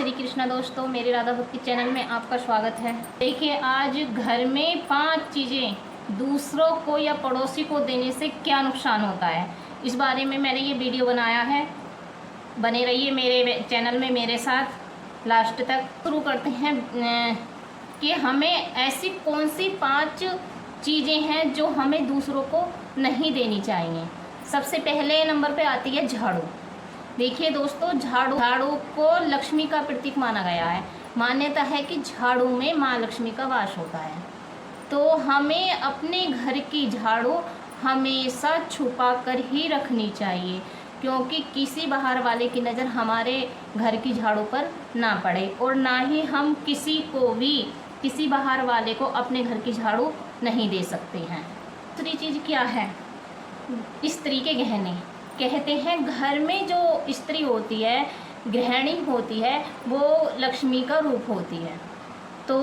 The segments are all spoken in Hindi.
श्री कृष्णा दोस्तों, मेरे राधा भक्ति चैनल में आपका स्वागत है। देखिए, आज घर में 5 चीज़ें दूसरों को या पड़ोसी को देने से क्या नुकसान होता है, इस बारे में मैंने ये वीडियो बनाया है। बने रहिए मेरे चैनल में मेरे साथ लास्ट तक। शुरू करते हैं कि हमें ऐसी कौन सी 5 चीज़ें हैं जो हमें दूसरों को नहीं देनी चाहिए। सबसे पहले नंबर पे आती है झाड़ू। देखिए दोस्तों, झाड़ू को लक्ष्मी का प्रतीक माना गया है। मान्यता है कि झाड़ू में माँ लक्ष्मी का वास होता है। तो हमें अपने घर की झाड़ू हमेशा छुपा कर ही रखनी चाहिए, क्योंकि किसी बाहर वाले की नज़र हमारे घर की झाड़ू पर ना पड़े, और ना ही हम किसी बाहर वाले को अपने घर की झाड़ू नहीं दे सकते हैं। दूसरी चीज़ क्या है? स्त्री के गहने। कहते हैं घर में जो स्त्री होती है, गृहिणी होती है, वो लक्ष्मी का रूप होती है। तो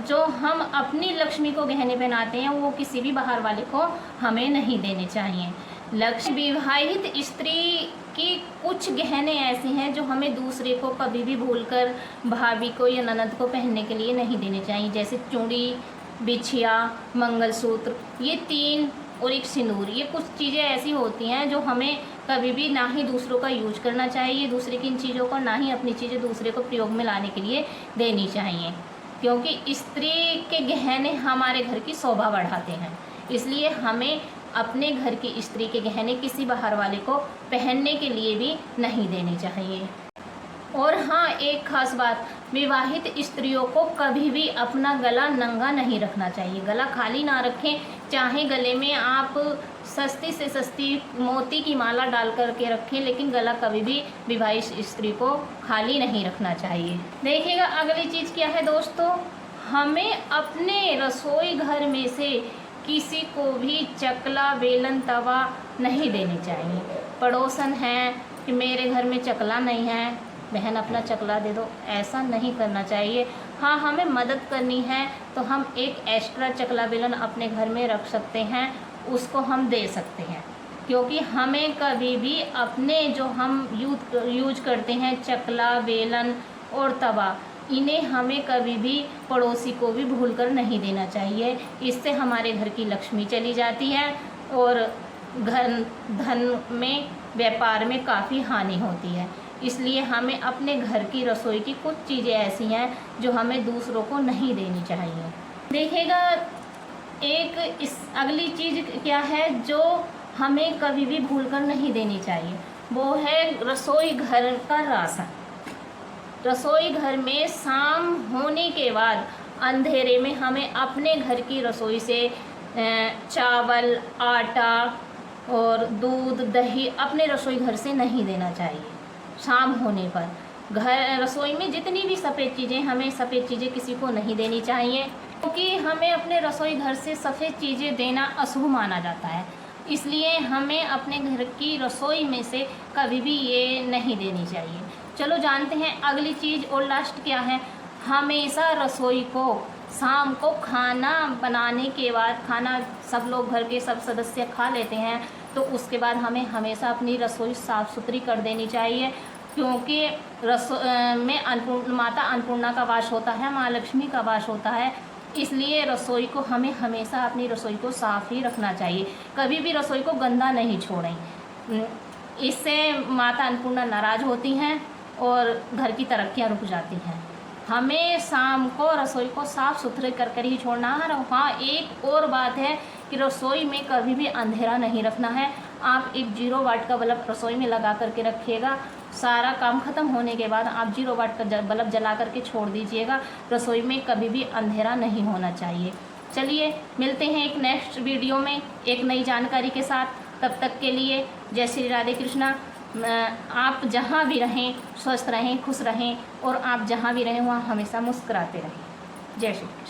जो हम अपनी लक्ष्मी को गहने पहनाते हैं, वो किसी भी बाहर वाले को हमें नहीं देने चाहिए। विवाहित स्त्री की कुछ गहने ऐसे हैं जो हमें दूसरे को कभी भी भूलकर भाभी को या ननद को पहनने के लिए नहीं देने चाहिए, जैसे चूड़ी, बिछिया, मंगलसूत्र, ये 3 और एक सिंदूर। ये कुछ चीज़ें ऐसी होती हैं जो हमें कभी भी ना ही दूसरों का यूज करना चाहिए, दूसरे की इन चीज़ों को, ना ही अपनी चीज़ें दूसरे को प्रयोग में लाने के लिए देनी चाहिए, क्योंकि स्त्री के गहने हमारे घर की शोभा बढ़ाते हैं। इसलिए हमें अपने घर की स्त्री के गहने किसी बाहर वाले को पहनने के लिए भी नहीं देने चाहिए। और हाँ, एक खास बात, विवाहित स्त्रियों को कभी भी अपना गला नंगा नहीं रखना चाहिए। गला खाली ना रखें, चाहे गले में आप सस्ती से सस्ती मोती की माला डाल करके रखें, लेकिन गला कभी भी विवाहित स्त्री को खाली नहीं रखना चाहिए। देखिएगा, अगली चीज़ क्या है दोस्तों, हमें अपने रसोई घर में से किसी को भी चकला, बेलन, तवा नहीं देनी चाहिए। पड़ोसन हैं कि मेरे घर में चकला नहीं है, बहन अपना चकला दे दो, ऐसा नहीं करना चाहिए। हाँ, हमें मदद करनी है तो हम एक एक्स्ट्रा चकला बेलन अपने घर में रख सकते हैं, उसको हम दे सकते हैं, क्योंकि हमें कभी भी अपने जो हम यूज करते हैं चकला, बेलन और तवा, इन्हें हमें कभी भी पड़ोसी को भी भूलकर नहीं देना चाहिए। इससे हमारे घर की लक्ष्मी चली जाती है और धन में, व्यापार में काफ़ी हानि होती है। इसलिए हमें अपने घर की रसोई की कुछ चीज़ें ऐसी हैं जो हमें दूसरों को नहीं देनी चाहिए। देखिएगा, अगली चीज़ क्या है जो हमें कभी भी भूलकर नहीं देनी चाहिए, वो है रसोई घर का राशन। रसोई घर में शाम होने के बाद अंधेरे में हमें अपने घर की रसोई से चावल, आटा और दूध, दही अपने रसोई घर से नहीं देना चाहिए। शाम होने पर रसोई में जितनी भी सफ़ेद चीज़ें, हमें सफ़ेद चीज़ें किसी को नहीं देनी चाहिए, क्योंकि हमें अपने रसोई घर से सफ़ेद चीज़ें देना अशुभ माना जाता है। इसलिए हमें अपने घर की रसोई में से कभी भी ये नहीं देनी चाहिए। चलो जानते हैं अगली चीज़ और लास्ट क्या है। हमेशा रसोई को शाम को खाना बनाने के बाद, खाना सब लोग घर के सब सदस्य खा लेते हैं, तो उसके बाद हमें हमेशा अपनी रसोई साफ़ सुथरी कर देनी चाहिए, क्योंकि में माता अन्नपूर्णा का वास होता है, माँ लक्ष्मी का वास होता है। इसलिए रसोई को हमें हमेशा अपनी रसोई को साफ़ ही रखना चाहिए, कभी भी रसोई को गंदा नहीं छोड़ें। इससे माता अन्नपूर्णा नाराज़ होती हैं और घर की तरक्कियाँ रुक जाती हैं। हमें शाम को रसोई को साफ़ सुथरे कर ही छोड़ना है। हाँ, एक और बात है कि रसोई में कभी भी अंधेरा नहीं रखना है। आप एक 0 वाट का बल्ब रसोई में लगा करके रखिएगा। सारा काम ख़त्म होने के बाद आप 0 वाट का बल्ब जला करके छोड़ दीजिएगा। रसोई में कभी भी अंधेरा नहीं होना चाहिए। चलिए, मिलते हैं एक नेक्स्ट वीडियो में एक नई जानकारी के साथ। तब तक के लिए जय श्री राधे कृष्णा। आप जहाँ भी रहें स्वस्थ रहें, खुश रहें, और आप जहाँ भी रहें वहाँ हमेशा मुस्कुराते रहें। जय श्री कृष्ण।